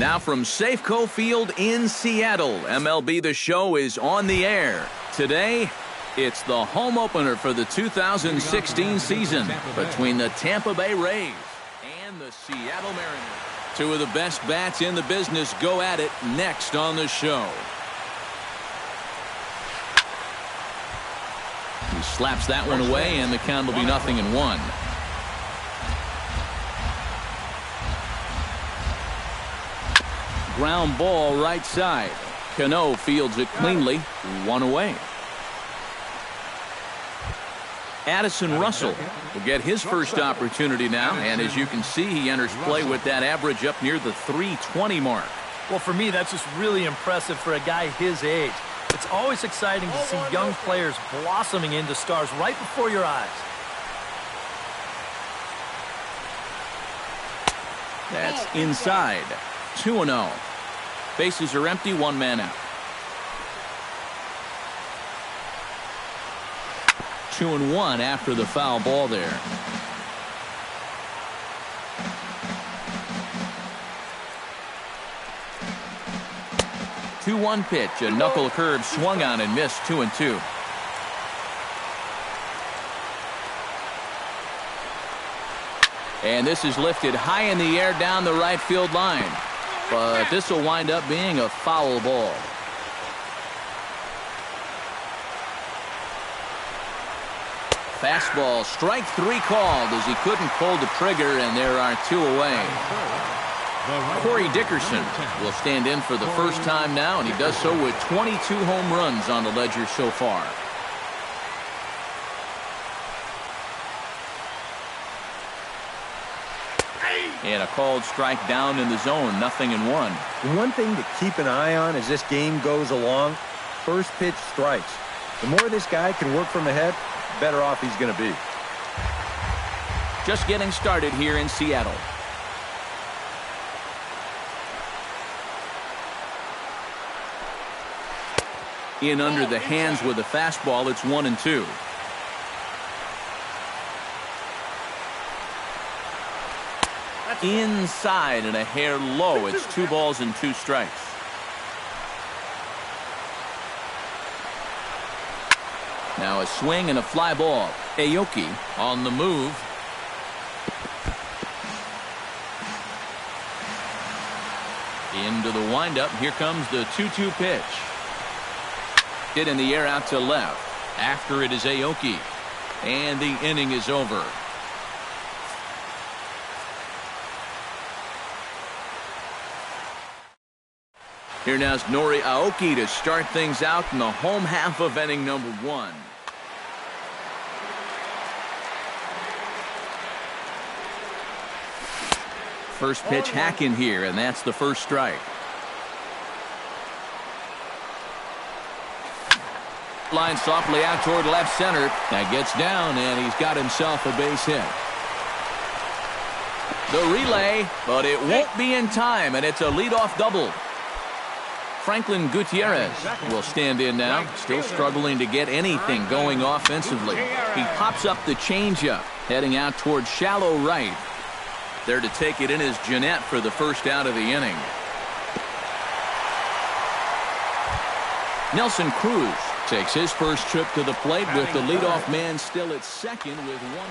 Now from Safeco Field in Seattle, MLB The Show is on the air. Today, it's the home opener for the 2016 season between the Tampa Bay Rays and the Seattle Mariners. Two of the best bats in the business go at it next on the show. He slaps that one away, and the count will be 0-1. Ground ball right side. Cano fields it cleanly, 1 away. Addison Russell will get his first opportunity now, and as you can see, he enters play with that average up near the 320 mark. Well, for me, that's just really impressive for a guy his age. It's always exciting to see young players blossoming into stars right before your eyes. That's inside. 2-0. Bases are empty, 1 man out. 2-1 after the foul ball there. Two-one pitch, a knuckle curve swung on and missed. 2-2. And this is lifted high in the air down the right field line. But this will wind up being a foul ball. Fastball, strike 3 called as he couldn't pull the trigger, and there are 2 away. Corey Dickerson will stand in for the first time now, and he does so with 22 home runs on the ledger so far. And a called strike down in the zone, 0-1. One thing to keep an eye on as this game goes along, first pitch strikes. The more this guy can work from ahead, the better off he's going to be. Just getting started here in Seattle. In under the hands with a fastball, it's 1-2. Inside and a hair low. It's 2 balls and 2 strikes. Now a swing and a fly ball. Aoki on the move. Into the windup. Here comes the 2-2 pitch. Hit in the air out to left. After it is Aoki. And the inning is over. Here now is Nori Aoki to start things out in the home half of inning number 1. First pitch hack in here, and that's the first strike. Line softly out toward left center. That gets down, and he's got himself a base hit. The relay, but it won't be in time, and it's a leadoff double. Franklin Gutierrez will stand in now, still struggling to get anything going offensively. He pops up the changeup, heading out towards shallow right. There to take it in is Jeanette for the first out of the inning. Nelson Cruz takes his first trip to the plate with the leadoff man still at second with 1 goal.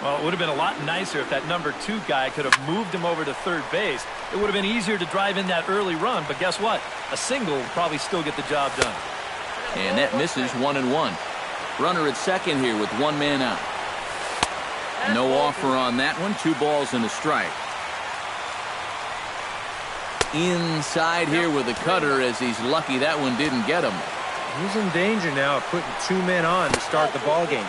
Well, it would have been a lot nicer if that number 2 guy could have moved him over to third base. It would have been easier to drive in that early run, but guess what? A single will probably still get the job done. And that misses. 1-1. Runner at second here with 1 man out. No offer on that one. 2 balls and a strike. Inside here with a cutter as he's lucky that one didn't get him. He's in danger now of putting 2 men on to start the ball game.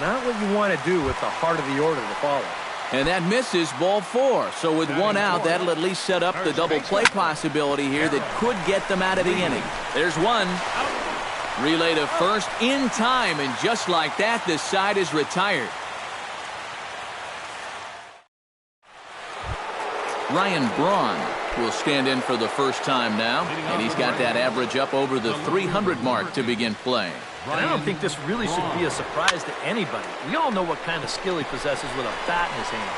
Not what you want to do with the heart of the order to follow. And that misses, ball 4. So with 1 out, that'll at least set up the double play possibility here that could get them out of the inning. There's 1. Relay to first in time, and just like that, this side is retired. Ryan Braun will stand in for the first time now, and he's got that average up over the 300 mark to begin play. And I don't think this really should be a surprise to anybody. We all know what kind of skill he possesses with a bat in his hand.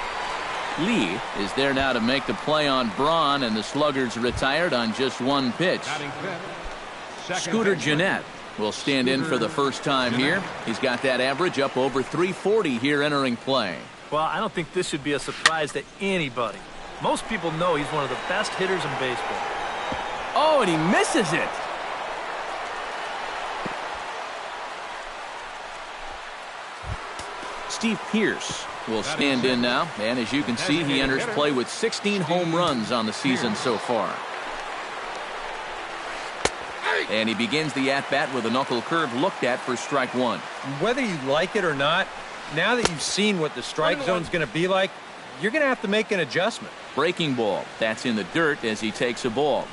Lee is there now to make the play on Braun, and the Sluggers retired on just one pitch. Scooter Gennett will stand in for the first time here. He's got that average up over 340 here entering play. Well, I don't think this should be a surprise to anybody. Most people know he's one of the best hitters in baseball. Oh, and he misses it. Steve Pearce will stand in now, and as you can see, he enters play with 16 home runs on the season so far. And he begins the at-bat with a knuckle curve looked at for strike one. Whether you like it or not, now that you've seen what the strike zone's going to be like, you're going to have to make an adjustment. Breaking ball. That's in the dirt as he takes a ball.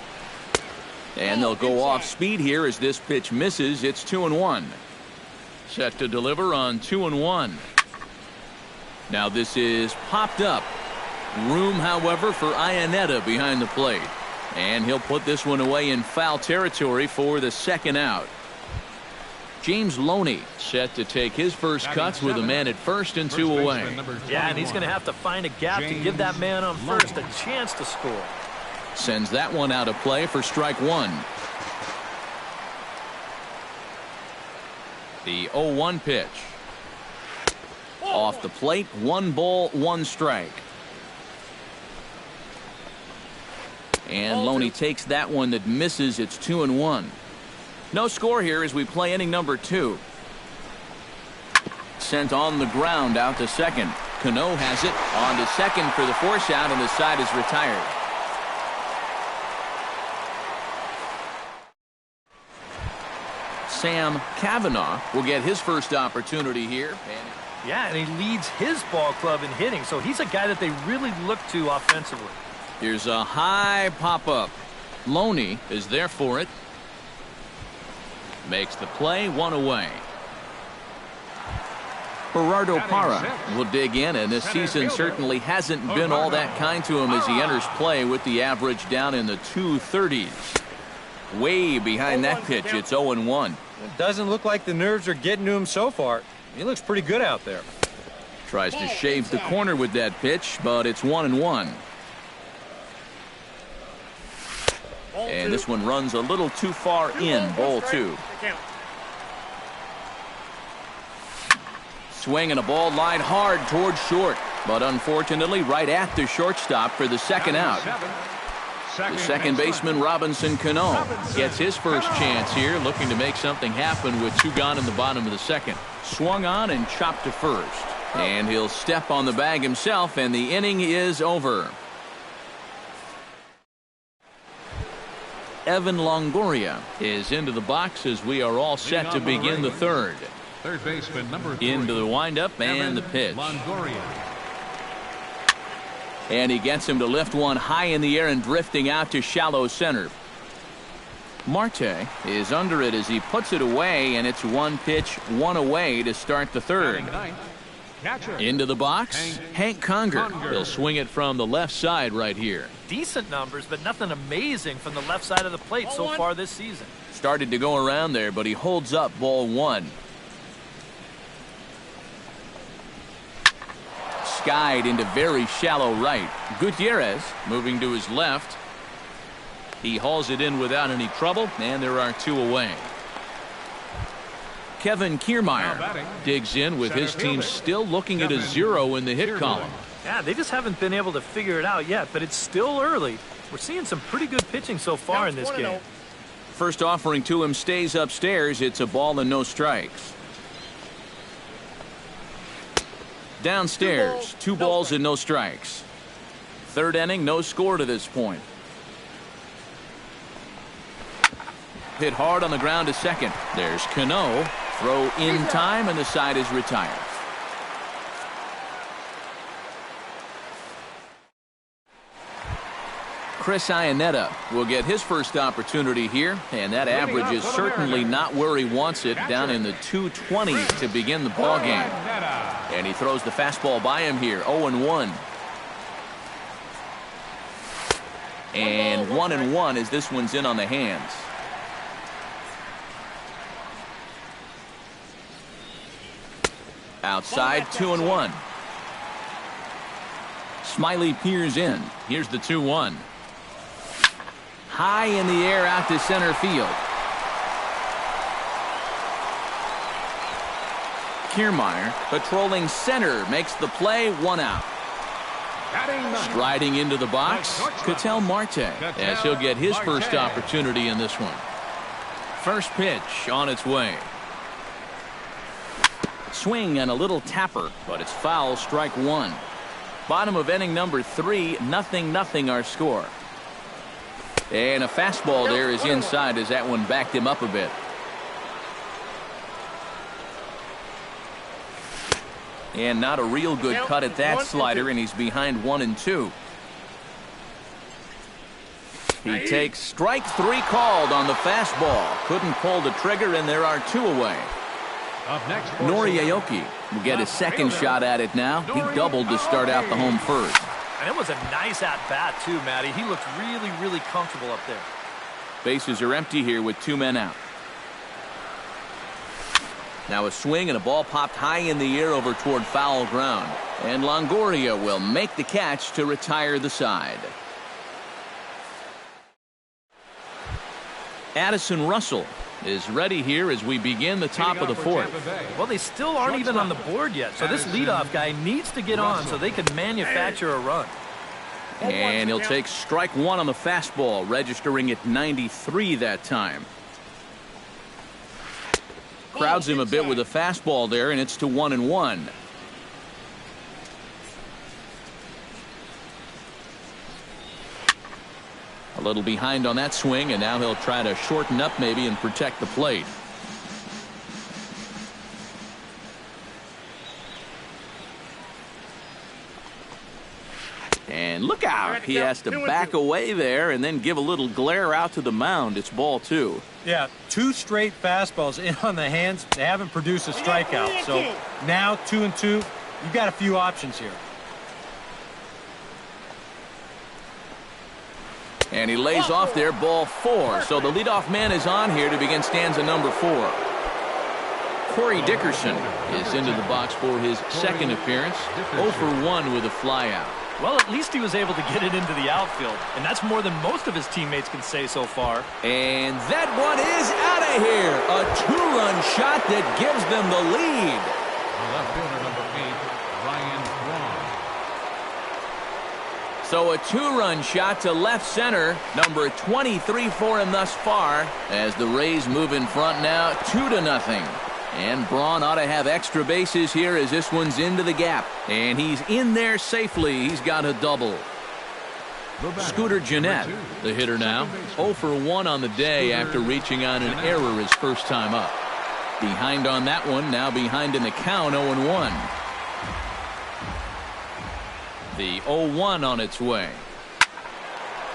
And they'll go off speed here as this pitch misses. It's 2-1. Set to deliver on 2-1. Now this is popped up. Room, however, for Iannetta behind the plate. And he'll put this one away in foul territory for the second out. James Loney set to take his first cuts with a man at first and two away. Yeah, and he's going to have to find a gap to give that man on first a chance to score. Sends that one out of play for strike one. The 0-1 pitch. Off the plate, 1 ball, 1 strike. And Loney takes that one that misses. It's 2-1. No score here as we play inning number 2. Sent on the ground out to second. Cano has it on to second for the force out, and the side is retired. Sam Cavanaugh will get his first opportunity here. Yeah, and he leads his ball club in hitting, so he's a guy that they really look to offensively. Here's a high pop-up. Loney is there for it. Makes the play, 1 away. Gerardo Parra will dig in, and this season certainly hasn't been all that kind to him as he enters play with the average down in the 230s. Way behind that pitch, it's 0-1. It doesn't look like the nerves are getting to him so far. He looks pretty good out there. Tries to shave the corner with that pitch, but it's 1-1. And this one runs a little too far in, ball 2. Swinging a ball line hard towards short, but unfortunately right at the shortstop for the second out. The second baseman, Robinson Cano, gets his first chance here, looking to make something happen with 2 gone in the bottom of the second. Swung on and chopped to first. And he'll step on the bag himself, and the inning is over. Evan Longoria is into the box as we are all set to begin the third. Third baseman, number 3. Into the windup and the pitch. Longoria. And he gets him to lift one high in the air and drifting out to shallow center. Marte is under it as he puts it away, and it's 1 pitch, 1 away to start the third. Into the box, Hank Conger. He'll swing it from the left side right here. Decent numbers, but nothing amazing from the left side of the plate so far this season. Started to go around there, but he holds up ball 1. Skied into very shallow right. Gutierrez moving to his left. He hauls it in without any trouble, and there are 2 away. Kevin Kiermaier digs in with his team still looking at a 0 in the hit column. Yeah, they just haven't been able to figure it out yet, but it's still early. We're seeing some pretty good pitching so far in this game. First offering to him stays upstairs. It's a ball and no strikes. Downstairs, 2 balls and no strikes. Third inning, no score to this point. Hit hard on the ground to second. There's Cano. Throw in time, and the side is retired. Chris Iannetta will get his first opportunity here, and that average is certainly not where he wants it, down in the 220s to begin the ball game. And he throws the fastball by him here, 0-1. And 1-1 as this one's in on the hands. Outside, 2-1. Smiley peers in. Here's the 2-1. High in the air out to center field. Kiermaier patrolling center makes the play, 1 out. Striding into the box, Ketel Marte, as he'll get his first opportunity in this one. First pitch on its way. Swing and a little tapper, but it's foul, strike 1. Bottom of inning number 3, 0-0 our score. And a fastball there is inside as that one backed him up a bit. And not a real good cut at that slider, and he's behind 1-2. He takes strike 3 called on the fastball. Couldn't pull the trigger, and there are 2 away. Nori Aoki will get his second shot at it now. He doubled to start out the home first. And it was a nice at-bat, too, Matty. He looked really, really comfortable up there. Bases are empty here with 2 men out. Now a swing and a ball popped high in the air over toward foul ground. And Longoria will make the catch to retire the side. Addison Russell is ready here as we begin the top of the 4th. Well, they still aren't even on the board yet, so this leadoff guy needs to get on so they can manufacture a run. And he'll take strike 1 on the fastball, registering at 93 that time. Crowds him a bit with a fastball there, and it's to 1-1. A little behind on that swing, and now he'll try to shorten up maybe and protect the plate. And look out. He has to back away there and then give a little glare out to the mound. It's ball 2. Yeah, 2 straight fastballs in on the hands. They haven't produced a strikeout. So now 2-2. You've got a few options here. And he lays off there, ball 4. So the leadoff man is on here to begin stanza number 4. Corey Dickerson is into the box for his second appearance. 0 for 1 with a flyout. Well, at least he was able to get it into the outfield, and that's more than most of his teammates can say so far. And that one is out of here. A 2-run shot that gives them the lead. Left fielder number 8, Ryan Braun. So a 2-run shot to left center, number 23 for him thus far, as the Rays move in front now 2-0. And Braun ought to have extra bases here as this one's into the gap. And he's in there safely. He's got a double. Scooter Gennett, the hitter now. 0 for 1 on the day after reaching on an error his first time up. Behind on that one, now behind in the count, 0-1. The 0-1 on its way.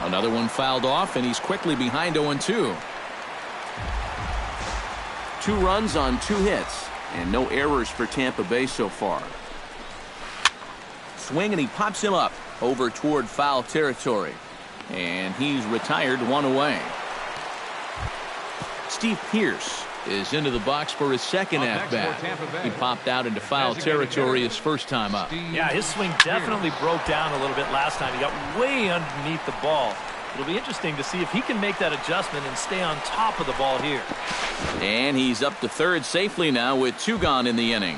Another one fouled off, and he's quickly behind 0-2. 2 runs on 2 hits, and no errors for Tampa Bay so far. Swing, and he pops him up over toward foul territory. And he's retired, 1 away. Steve Pearce is into the box for his second at-bat. He popped out into foul territory his first time up. Yeah, his swing definitely broke down a little bit last time. He got way underneath the ball. It'll be interesting to see if he can make that adjustment and stay on top of the ball here. And he's up to third safely now with 2 gone in the inning.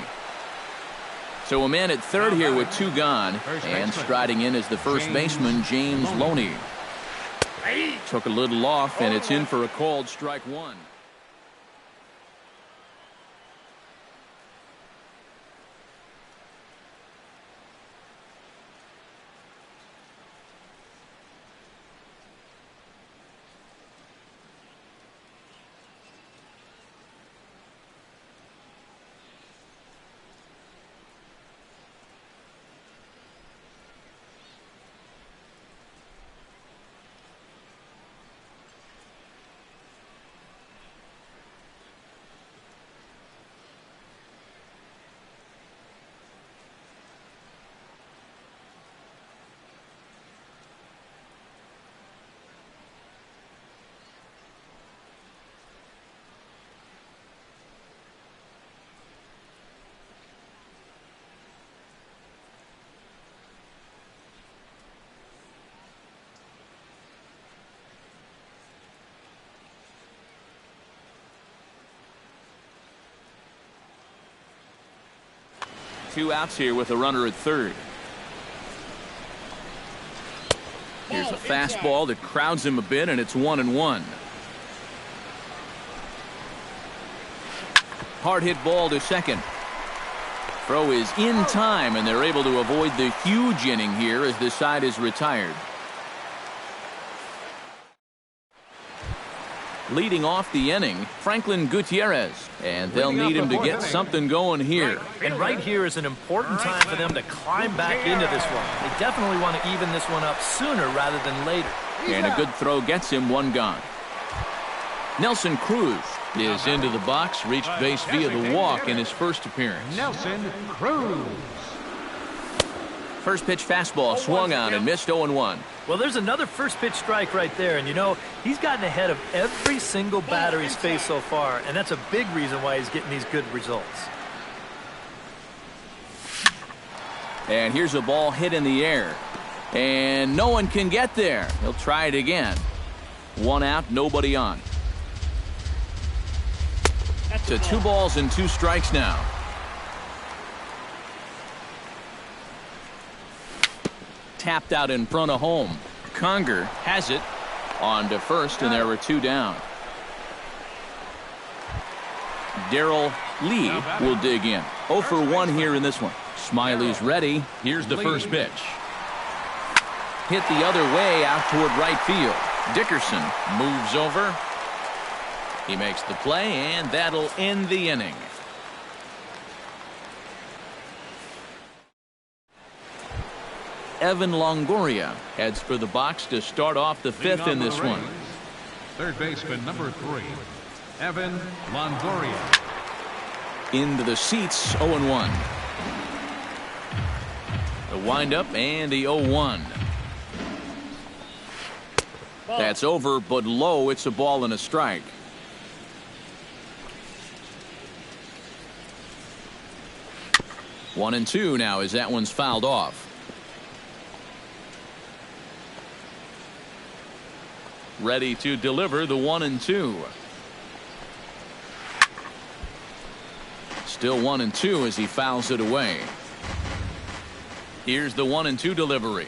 So a man at third here with 2 gone, and striding in is the first baseman, James Loney. Took a little off, and it's in for a called strike 1. 2 outs here with a runner at third. Here's a fastball that crowds him a bit, and it's 1-1. Hard hit ball to second. Throw is in time, and they're able to avoid the huge inning here as this side is retired. Leading off the inning, Franklin Gutierrez, and they'll need him to get something going here. And right here is an important time for them to climb back into this one. They definitely want to even this one up sooner rather than later. And a good throw gets him 1 gone. Nelson Cruz is into the box, reached base via the walk in his first appearance. Nelson Cruz. First pitch fastball swung on and missed 0-1. Well, there's another first pitch strike right there, and you know, he's gotten ahead of every single batter he's faced so far, and that's a big reason why he's getting these good results. And here's a ball hit in the air, and no one can get there. He'll try it again. 1 out, nobody on. To 2 balls and 2 strikes now. Tapped out in front of home. Conger has it on to first, and there were 2 down. Darrell Lee will dig in. 0 for 1 here in this one. Smiley's ready. Here's the first pitch. Hit the other way out toward right field. Dickerson moves over. He makes the play, and that'll end the inning. Evan Longoria heads for the box to start off the 5th in this one. Third baseman number 3, Evan Longoria. Into the seats, 0-1. The windup and the 0-1. That's over, but low. It's a ball and a strike. One and 2 now as that one's fouled off. Ready to deliver the 1-2. Still 1-2 as he fouls it away. Here's the 1-2 delivery.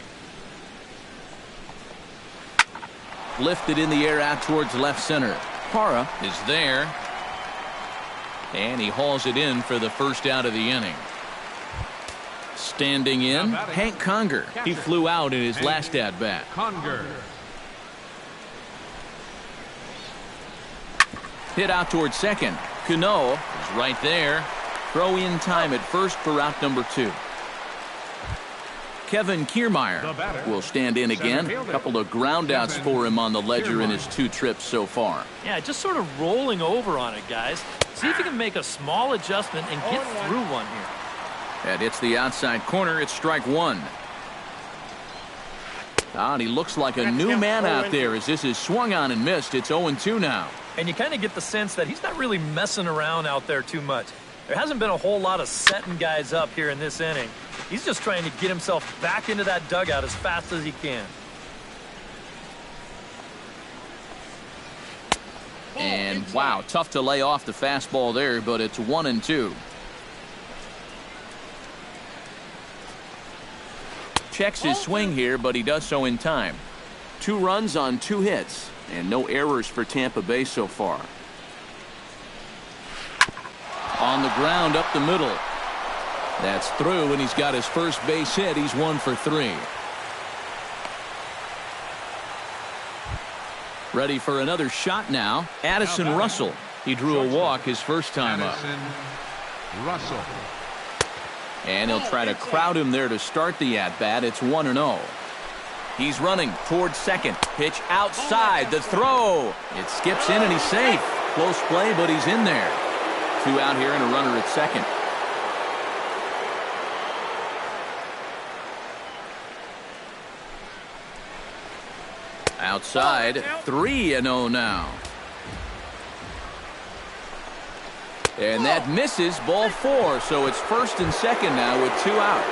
Lifted in the air out towards left center. Parra is there. And he hauls it in for the first out of the inning. Standing in, Hank Conger. He flew out in his last at-bat. Conger. Hit out towards second. Cano is right there. Throw in time at first for out number 2. Kevin Kiermaier will stand in again. A couple of groundouts for him on the ledger in his 2 trips so far. Yeah, just sort of rolling over on it, guys. See if you can make a small adjustment and get through one here. That hits the outside corner. It's strike 1. And he looks like a new man out there as this is swung on and missed. It's 0-2 now. And you kind of get the sense that he's not really messing around out there too much. There hasn't been a whole lot of setting guys up here in this inning. He's just trying to get himself back into that dugout as fast as he can. And wow, tough to lay off the fastball there, but it's 1-2. Checks his swing here, but he does so in time. 2 runs on 2 hits, and no errors for Tampa Bay so far. On the ground up the middle. That's through, and he's got his first base hit. He's 1 for 3. Ready for another shot now. Addison Russell. He drew a walk his first time up. Russell. And he'll try to crowd him there to start the at-bat. It's 1-0. He's running towards second. Pitch outside. The throw. It skips in, and he's safe. Close play, but he's in there. 2 out here and a runner at second. Outside, 3-0 now. And that misses, ball 4, so it's first and second now with 2 out.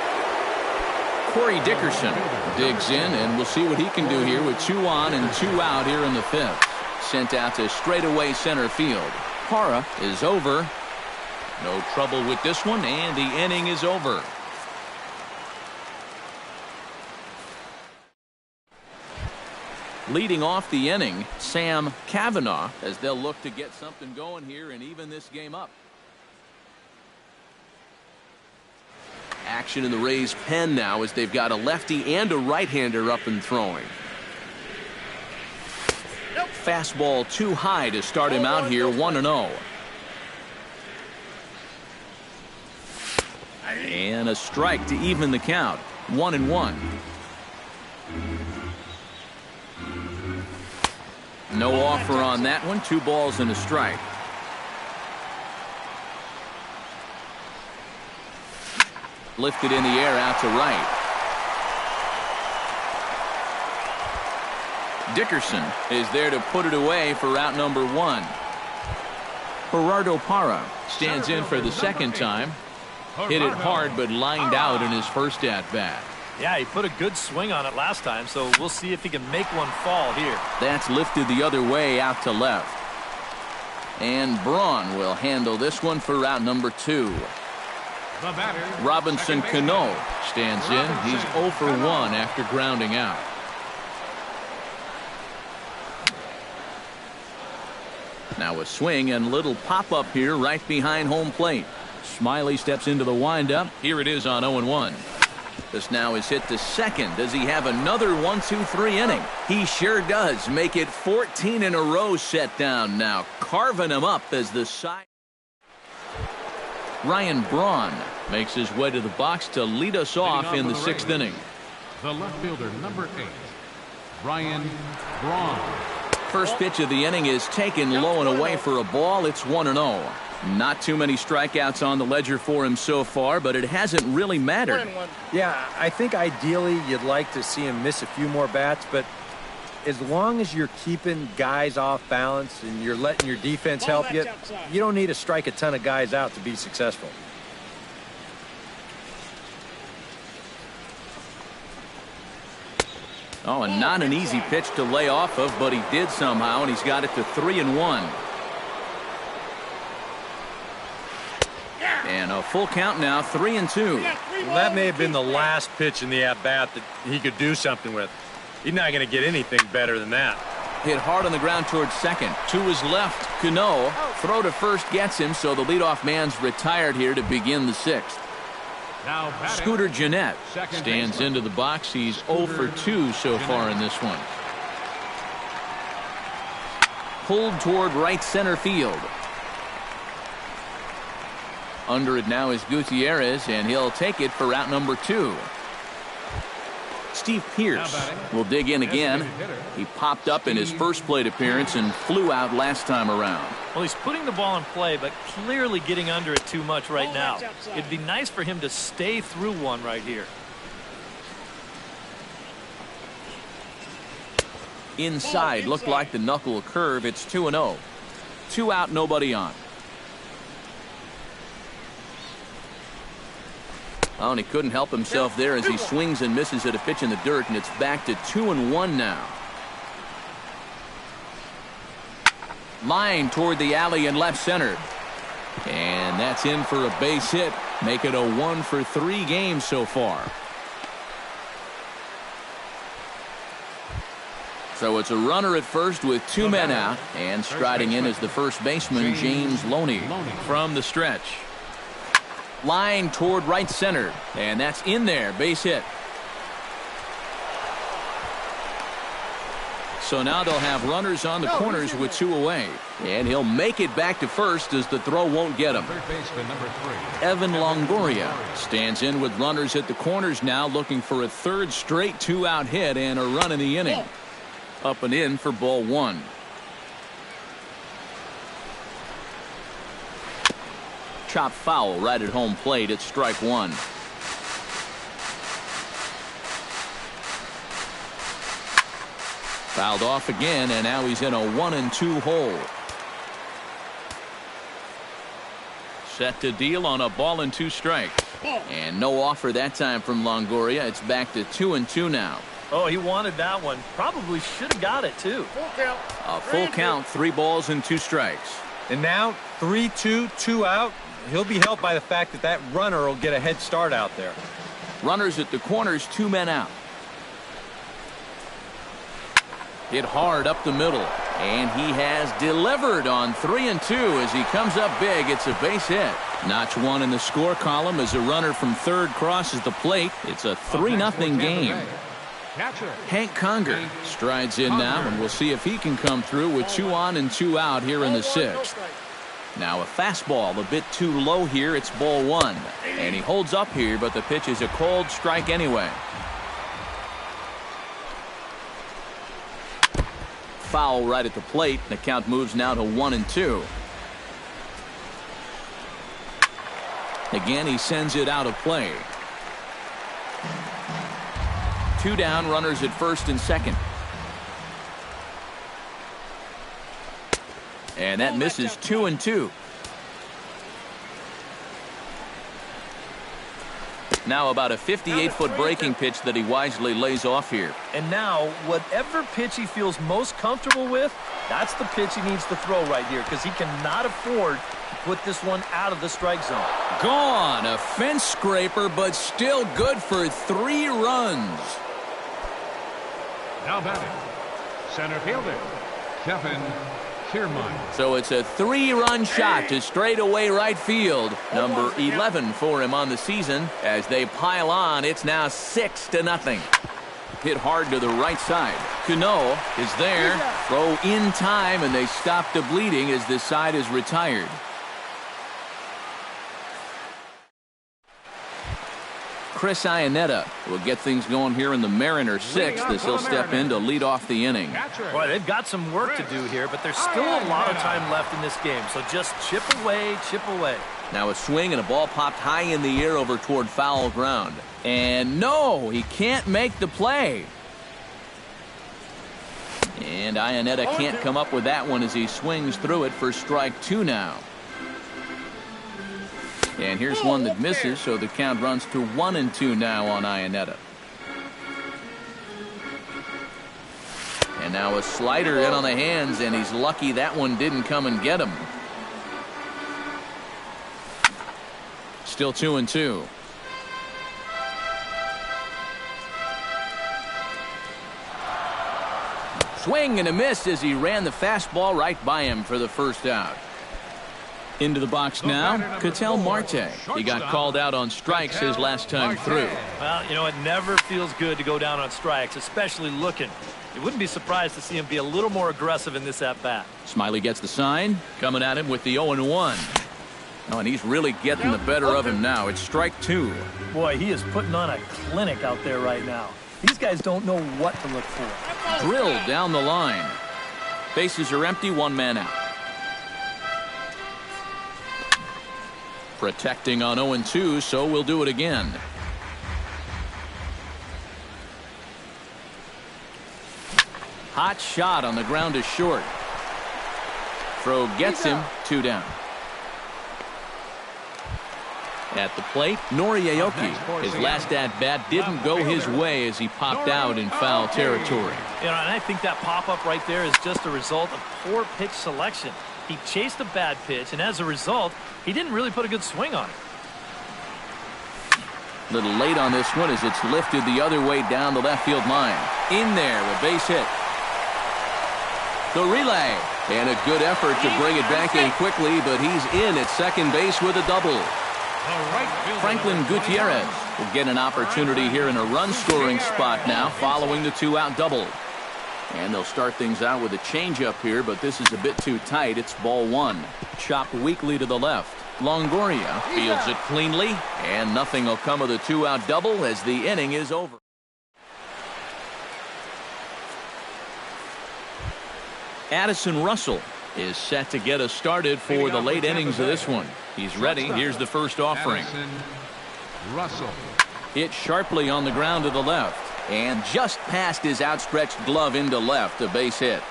Corey Dickerson digs in, and we'll see what he can do here with 2 on and 2 out here in the 5th. Sent out to straightaway center field. Parra is over. No trouble with this one, and the inning is over. Leading off the inning, Sam Cavanaugh, as they'll look to get something going here and even this game up. Action in the Rays' pen now as they've got a lefty and a right-hander up and throwing. Fastball too high to start him out here, 1-0. And a strike to even the count, 1-1. No offer on that one. 2 balls and a strike. Lifted in the air out to right. Dickerson is there to put it away for out number 1. Gerardo Parra stands in for the second time. Hit it hard but lined out in his first at-bat. Yeah, he put a good swing on it last time, so we'll see if he can make one fall here. That's lifted the other way out to left. And Braun will handle this one for route number 2. Robinson Cano stands in. He's 0 for 1 after grounding out. Now a swing and little pop-up here right behind home plate. Smiley steps into the windup. Here it is on 0-1. This now is hit to second. Does he have another 1-2-3 inning? He sure does. Make it 14 in a row set down now. Carving him up as the side. Ryan Braun makes his way to the box to lead us off in the 6th inning. The left fielder, number 8, Ryan Braun. First pitch of the inning is taken low and away for a ball. It's 1-0. Not too many strikeouts on the ledger for him so far, but it hasn't really mattered. Yeah, I think ideally you'd like to see him miss a few more bats, but as long as you're keeping guys off balance and you're letting your defense help you, you don't need to strike a ton of guys out to be successful. Oh, and not an easy pitch to lay off of, but he did somehow, and he's got it to 3-1. And a full count now, 3-2. Well, that may have been the last pitch in the at-bat that he could do something with. He's not going to get anything better than that. Hit hard on the ground towards second. To his left, Cano. Throw to first gets him, so the leadoff man's retired here to begin the 6th. Now Scooter Gennett stands into the box. He's 0 for 2 so far in this one. Pulled toward right center field. Under it now is Gutierrez, and he'll take it for route number 2. Steve Pearce will dig in again. He popped up in his first plate appearance and flew out last time around. Well, he's putting the ball in play, but clearly getting under it too much right now. It'd be nice for him to stay through one right here. Inside, looked like the knuckle curve. It's 2-0. 2 out, nobody on. Oh, and he couldn't help himself there as he swings and misses at a pitch in the dirt, and it's back to 2-1 now. Line toward the alley and left center. And that's in for a base hit. Make it a 1 for 3 game so far. So it's a runner at first with 2 men out, and striding in is the first baseman, James Loney, from the stretch. Line toward right center, and that's in there, base hit. So now they'll have runners on the corners with 2 away, and he'll make it back to first as the throw won't get him. Evan Longoria stands in with runners at the corners now, looking for a 3rd straight 2-out hit and a run in the inning. Up and in for ball 1. Chop foul right at home plate. It's strike 1. Fouled off again, and now he's in a 1-2 hole. Set to deal on a ball and 2 strikes. And no offer that time from Longoria. It's back to 2-2 now. Oh, he wanted that one. Probably should have got it, too. A full count, 3 balls and 2 strikes. And now 3-2, 2 out. he'll be helped by the fact that that runner will get a head start out there. Runners at the corners, 2 men out. Hit hard up the middle, and he has delivered on 3 and 2 as he comes up big. It's a base hit. Notch 1 in the score column as a runner from third crosses the plate. It's a 3-0 game. Hank Conger strides in now, and we'll see if he can come through with 2 on and 2 out here in the 6th. Now a fastball a bit too low here. It's ball 1, and he holds up here, but the pitch is a cold strike anyway. Foul right at the plate. The count moves now to 1 and 2. Again, he sends it out of play. 2 down, runners at first and second. And that misses 2 and 2. Now about a 58-foot breaking pitch that he wisely lays off here. And now, whatever pitch he feels most comfortable with, that's the pitch he needs to throw right here, because he cannot afford to put this one out of the strike zone. Gone. A fence scraper, but still good for 3 runs. Now batting, center fielder, Kevin Kiermaier. So it's a 3-run shot to straightaway right field. Number 11 for him on the season. As they pile on, it's now 6-0. Hit hard to the right side. Cano is there. Throw in time, and they stop the bleeding as this side is retired. Chris Iannetta will get things going here in the Mariners 6th as he'll step in to lead off the inning. Boy, they've got some work to do here, but there's still a lot of time left in this game, so just chip away, chip away. Now a swing and a ball popped high in the air over toward foul ground. And no, he can't make the play. And Iannetta can't come up with that one as he swings through it for strike 2 now. And here's one that misses, so the count runs to 1 and 2 now on Iannetta. And now a slider in on the hands, and he's lucky that one didn't come and get him. Still 2 and 2. Swing and a miss as he ran the fastball right by him for the first out. Into the box now, Ketel Marte. He got called out on strikes his last time through. Well, you know, it never feels good to go down on strikes, especially looking. You wouldn't be surprised to see him be a little more aggressive in this at-bat. Smiley gets the sign, coming at him with the 0-1. Oh, and he's really getting the better of him now. It's strike 2. Boy, he is putting on a clinic out there right now. These guys don't know what to look for. Drilled down the line. Bases are empty, 1 man out. Protecting on 0-2, so we'll do it again. Hot shot on the ground is short. Throw gets him, 2 down. At the plate, Nori Aoki. His last at-bat didn't go his way as he popped out in foul territory. You know, and I think that pop-up right there is just a result of poor pitch selection. He chased a bad pitch, and as a result, he didn't really put a good swing on it. Little late on this one as it's lifted the other way down the left field line. In there, a base hit. The relay, and a good effort to bring it back in quickly, but he's in at second base with a double. Franklin Gutierrez will get an opportunity here in a run-scoring spot now following the 2-out double. And they'll start things out with a changeup here, but this is a bit too tight. It's ball 1. Chopped weakly to the left. Longoria fields it cleanly, and nothing will come of the 2-out double as the inning is over. Addison Russell is set to get us started for the late innings of this one. He's ready. Here's the first offering. Addison Russell. Hit sharply on the ground to the left. And just past his outstretched glove into left, a base hit.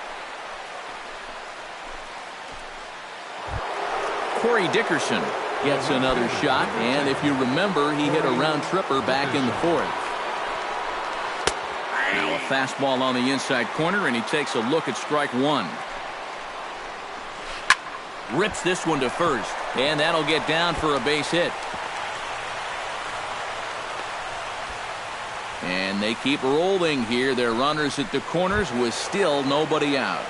Corey Dickerson gets another shot, and if you remember, he hit a round tripper back in the 4th. Now a fastball on the inside corner, and he takes a look at strike 1. Rips this one to first, and that'll get down for a base hit. And they keep rolling here. Their runners at the corners with still nobody out.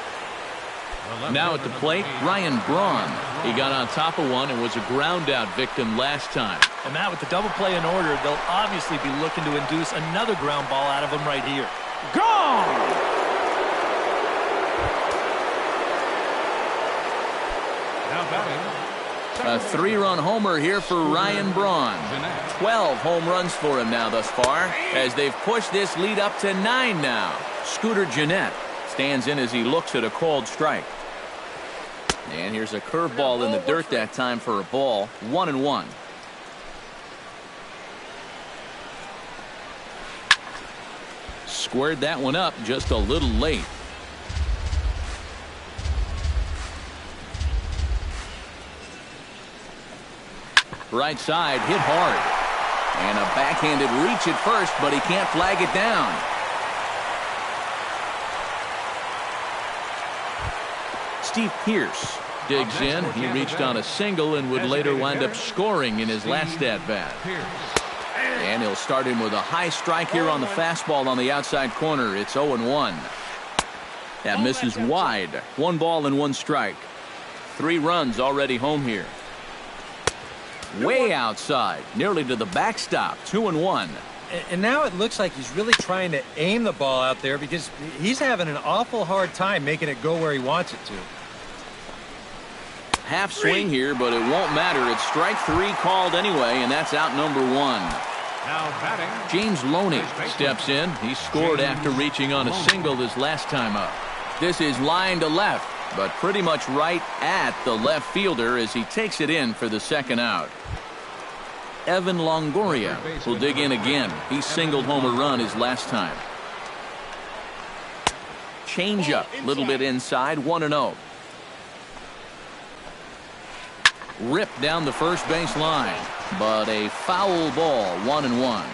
Now at the plate, Ryan Braun. He got on top of one and was a ground out victim last time. And Matt, with the double play in order, they'll obviously be looking to induce another ground ball out of him right here. Gone! A 3-run homer here for Ryan Braun. 12 home runs for him now thus far, as they've pushed this lead up to 9 now. Scooter Gennett stands in as he looks at a called strike. And here's a curveball in the dirt that time for a ball. 1-1. Squared that one up just a little late. Right side, hit hard. And a backhanded reach at first, but he can't flag it down. Steve Pearce digs in. He reached on a single and would later wind up scoring in his last at-bat. And he'll start him with a high strike here on the fastball on the outside corner. It's 0-1. That misses wide. 1 ball and 1 strike. 3 runs already home here. Way outside, nearly to the backstop. 2-1. And now it looks like he's really trying to aim the ball out there because he's having an awful hard time making it go where he wants it to. Half swing here, but it won't matter. It's strike 3 called anyway, and that's out number 1. Now batting, James Loney steps in. He scored after reaching on a single his last time up. This is line to left, but pretty much right at the left fielder as he takes it in for the second out. Evan Longoria will dig in again. He singled home a run his last time. Change up, a little bit inside, 1-0. Ripped down the first base line, but a foul ball. 1-1.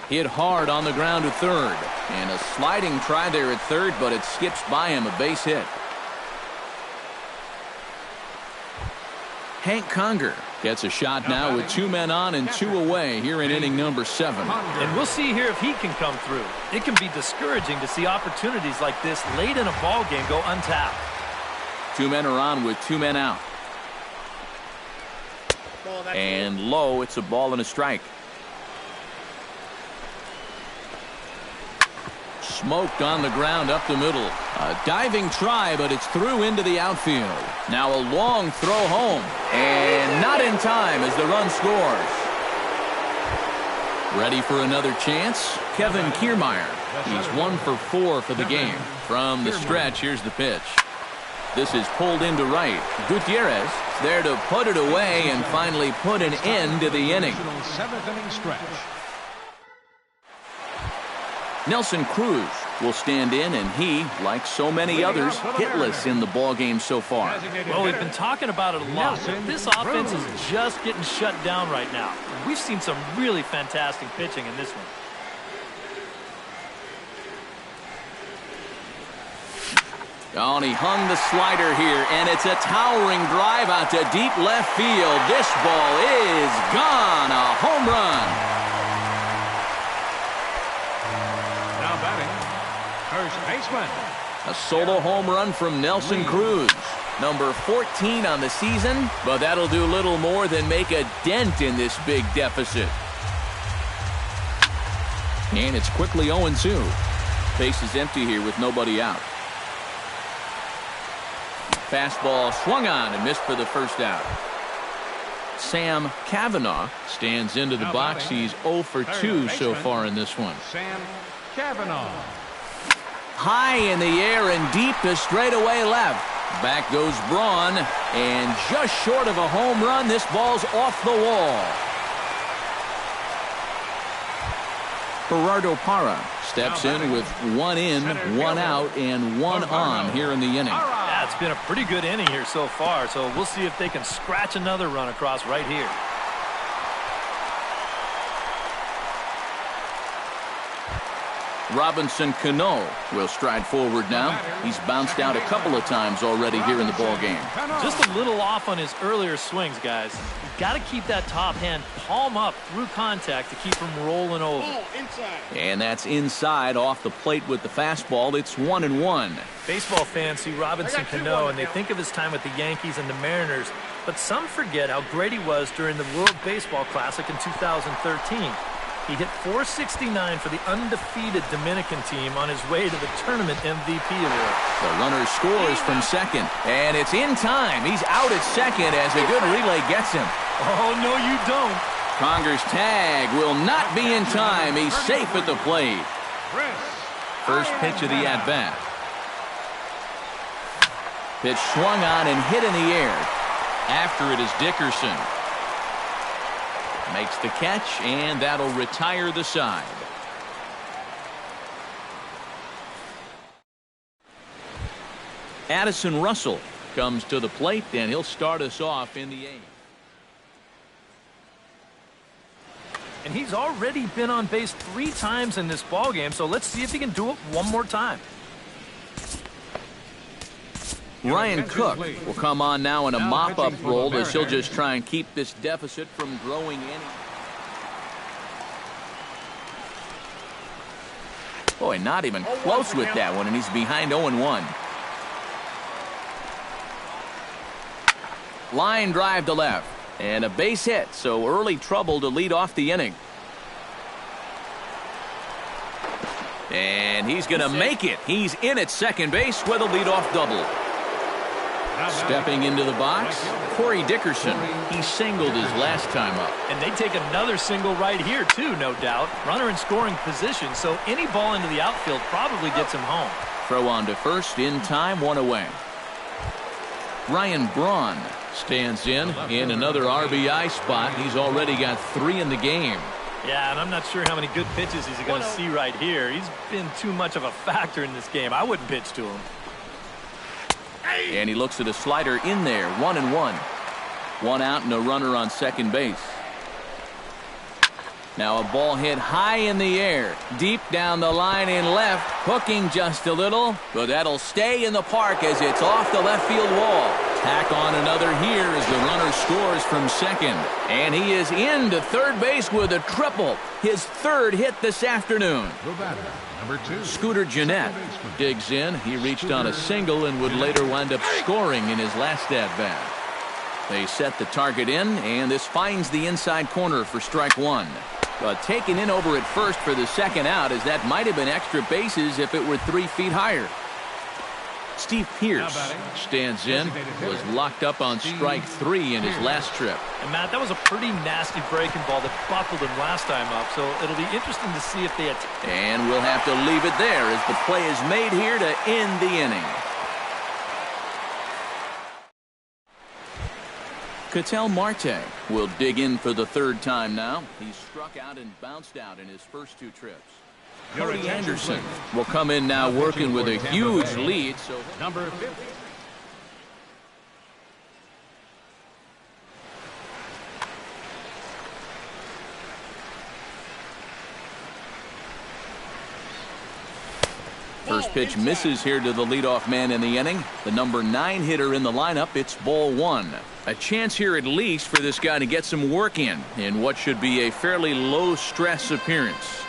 Hit hard on the ground to third, and a sliding try there at third, but it skips by him. A base hit. Hank Conger gets a shot now with 2 men on and 2 away here in inning number 7. And we'll see here if he can come through. It can be discouraging to see opportunities like this late in a ball game go untapped. 2 men are on with 2 men out. And low, it's a ball and a strike. Smoked on the ground up the middle. A diving try, but it's through into the outfield. Now a long throw home, and not in time as the run scores. Ready for another chance? Kevin Kiermaier. He's 1 for 4 for the game. From the stretch, here's the pitch. This is pulled into right. Gutierrez there to put it away and finally put an end to the inning. 7th inning stretch. Nelson Cruz will stand in, and he, like so many others, hitless in the ballgame so far. Well, we've been talking about it a lot. This offense is just getting shut down right now. We've seen some really fantastic pitching in this one. Oh, and he hung the slider here, and it's a towering drive out to deep left field. This ball is gone. A home run. First baseman. A solo home run from Nelson Cruz. Number 14 on the season, but that'll do little more than make a dent in this big deficit. And it's quickly 0-2. Base is empty here with nobody out. Fastball swung on and missed for the first out. Sam Cavanaugh stands into the box. He's 0 for 2 so far in this one. Sam Cavanaugh. High in the air and deep to straightaway left. Back goes Braun, and just short of a home run, this ball's off the wall. Gerardo Parra steps in with 1 in, 1 out, and 1 on here in the inning. Yeah, it's been a pretty good inning here so far, so we'll see if they can scratch another run across right here. Robinson Cano will stride forward now. He's bounced out a couple of times already here in the ball game. Just a little off on his earlier swings, guys. You've got to keep that top hand palm up through contact to keep him rolling over. And that's inside off the plate with the fastball. It's 1-1. Baseball fans see Robinson Cano and they think of his time with the Yankees and the Mariners, but some forget how great he was during the World Baseball Classic in 2013. He hit .469 for the undefeated Dominican team on his way to the tournament MVP award. The runner scores from second, and it's in time. He's out at second as a good relay gets him. Oh, no, you don't. Conger's tag will not be in time. He's safe at the plate. First pitch of the at-bat. Pitch swung on and hit in the air. After it is Dickerson. Makes the catch, and that'll retire the side. Addison Russell comes to the plate, and he'll start us off in the eighth. And he's already been on base 3 times in this ballgame, so let's see if he can do it one more time. Ryan Cook will come on now in a mop-up role as he'll just try and keep this deficit from growing any. Boy, not even close with that one, and he's behind 0-1. Line drive to left, and a base hit, so early trouble to lead off the inning. And he's going to make it. He's in at second base with a leadoff double. Stepping into the box, Corey Dickerson. He singled his last time up. And they take another single right here, too, no doubt. Runner in scoring position, so any ball into the outfield probably gets him home. Throw on to first, in time, 1 away. Ryan Braun stands in another RBI spot. He's already got 3 in the game. Yeah, and I'm not sure how many good pitches he's going to see right here. He's been too much of a factor in this game. I wouldn't pitch to him. And he looks at a slider in there, 1-1. 1 out and a runner on second base. Now a ball hit high in the air, deep down the line in left, hooking just a little, but that'll stay in the park as it's off the left field wall. Tack on another here as the runner scores from second. And he is into third base with a triple. His 3rd hit this afternoon. Number 2. Scooter Gennett digs in. He reached on a single and would later wind up scoring in his last at-bat. They set the target in, and this finds the inside corner for strike 1. But taken in over at first for the second out, as that might have been extra bases if it were 3 feet higher. Steve Pearce stands in, was locked up on strike 3 in his last trip. And Matt, that was a pretty nasty breaking ball that buckled him last time up, so it'll be interesting to see if they And we'll have to leave it there as the play is made here to end the inning. Ketel Marte will dig in for the 3rd time now. He's struck out and bounced out in his first 2 trips. Cody Anderson will come in now working with a huge lead. So Number 50. First pitch misses here to the leadoff man in the inning. The number 9 hitter in the lineup. It's ball 1. A chance here at least for this guy to get some work in what should be a fairly low stress appearance.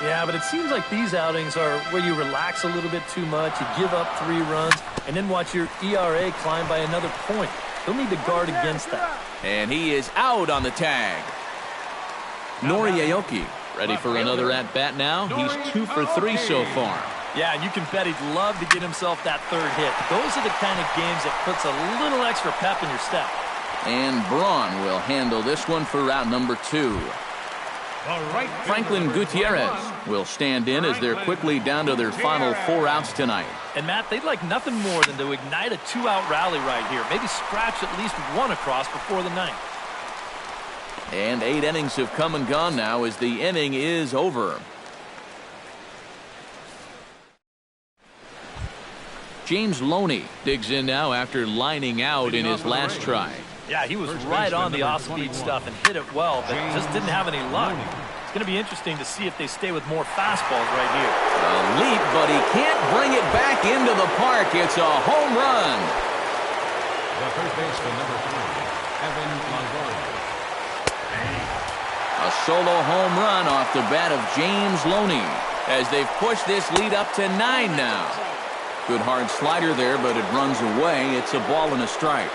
Yeah, but it seems like these outings are where you relax a little bit too much, you give up 3 runs, and then watch your ERA climb by another point. They'll need to guard against that. And he is out on the tag. Nori Aoki ready for another at-bat now. He's 2 for 3 so far. Yeah, and you can bet he'd love to get himself that 3rd hit. Those are the kind of games that puts a little extra pep in your step. And Braun will handle this one for route number 2. Franklin Gutierrez will stand in as they're quickly down to their final 4 outs tonight. And Matt, they'd like nothing more than to ignite a 2-out rally right here. Maybe scratch at least 1 across before the 9th. And 8 innings have come and gone now as the inning is over. James Loney digs in now after lining out in his last try. Yeah, he was right on the off-speed stuff and hit it well, but just didn't have any luck. going to be interesting to see if they stay with more fastballs right here. A leap, but he can't bring it back into the park. It's a home run. The first baseman, number 3, Evan Longoria. A solo home run off the bat of James Loney as they've pushed this lead up to 9 now. Good hard slider there, but it runs away. It's a ball and a strike.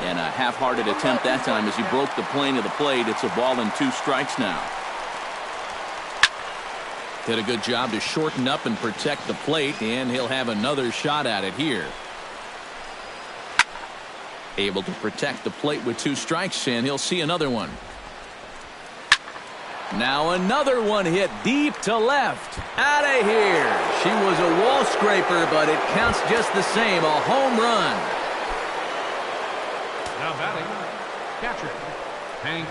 And a half-hearted attempt that time as he broke the plane of the plate. It's a ball and 2 strikes now. Did a good job to shorten up and protect the plate, and he'll have another shot at it here. Able to protect the plate with 2 strikes, and he'll see another one. Now another one hit deep to left. Out of here. She was a wall scraper, but it counts just the same. A home run. Now batting, catcher, Hank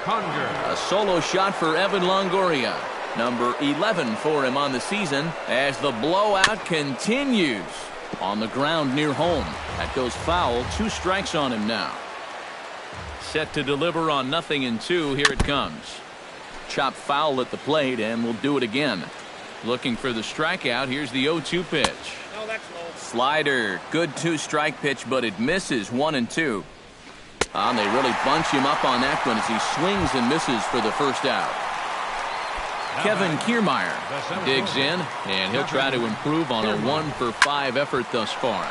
Conger. A solo shot for Evan Longoria. Number 11 for him on the season as the blowout continues. On the ground near home. That goes foul. 2 strikes on him now. Set to deliver on 0-2. Here it comes. Chop foul at the plate, and we'll do it again. Looking for the strikeout. Here's the 0-2 pitch. No, that's low. Slider. Good 2-strike pitch, but it misses. 1-2. And they really bunch him up on that one as he swings and misses for the first out. Kevin Kiermaier digs in, and he'll try to improve on a 1-for-5 effort thus far.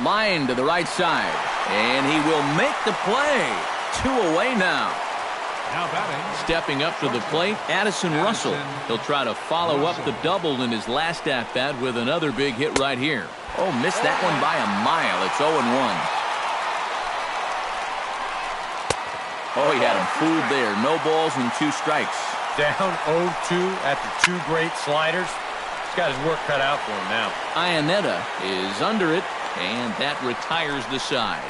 Line to the right side, and he will make the play. 2 away now. Now batting, stepping up to the plate, Addison Russell. He'll try to follow up the double in his last at-bat with another big hit right here. Oh, missed that one by a mile. It's 0-1. Oh, he had him fooled there. No balls and 2 strikes. Down 0-2 after 2 great sliders. He's got his work cut out for him now. Iannetta is under it, and that retires the side.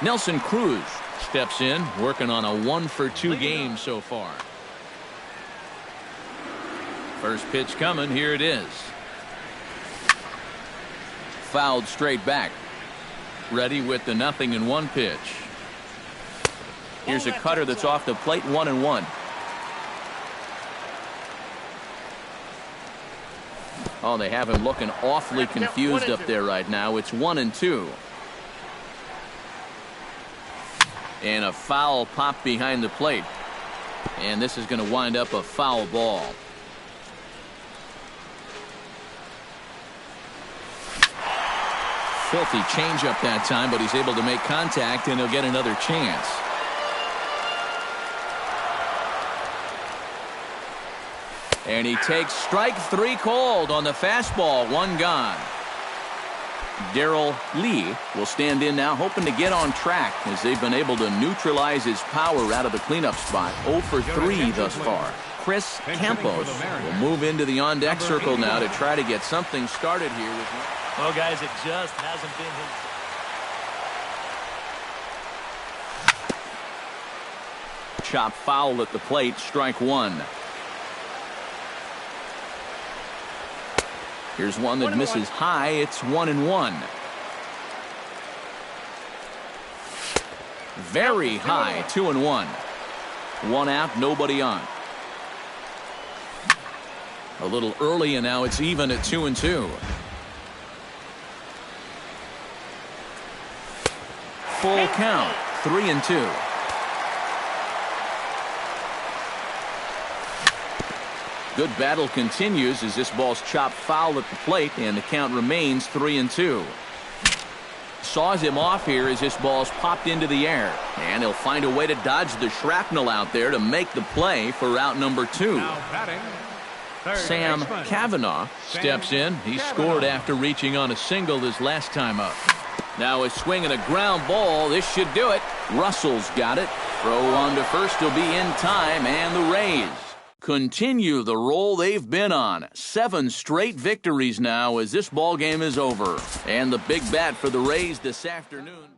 Nelson Cruz steps in, working on a 1-for-2 game so far. First pitch coming. Here it is. Fouled straight back. Ready with the 0-1 pitch. Here's a cutter that's off the plate. 1-1. Oh, they have him looking awfully confused up there right now. It's 1-2. And a foul pop behind the plate. And this is going to wind up a foul ball. Filthy changeup that time, but he's able to make contact, and he'll get another chance. And he takes strike 3 called on the fastball. 1 gone. Darrell Lee will stand in now, hoping to get on track as they've been able to neutralize his power out of the cleanup spot. 0-for-3 thus far. Chris Campos will move into the on-deck circle now to try to get something started here. Well, guys, it just hasn't been his. Chop foul at the plate. Strike 1. Here's one that misses high. It's 1-1. Very high. 2-1. 1 out, nobody on. A little early, and now it's even at 2-2. Full count. 3-2. Good battle continues as this ball's chopped foul at the plate, and the count remains 3-2. Saws him off here as this ball's popped into the air, and he'll find a way to dodge the shrapnel out there to make the play for out number 2. now batting, Sam Cavanaugh steps in. He scored after reaching on a single his last time up. Now a swing and a ground ball. This should do it. Russell's got it. Throw on to first will be in time, and the Rays continue the roll they've been on. 7 straight victories now as this ball game is over. And the big bat for the Rays this afternoon.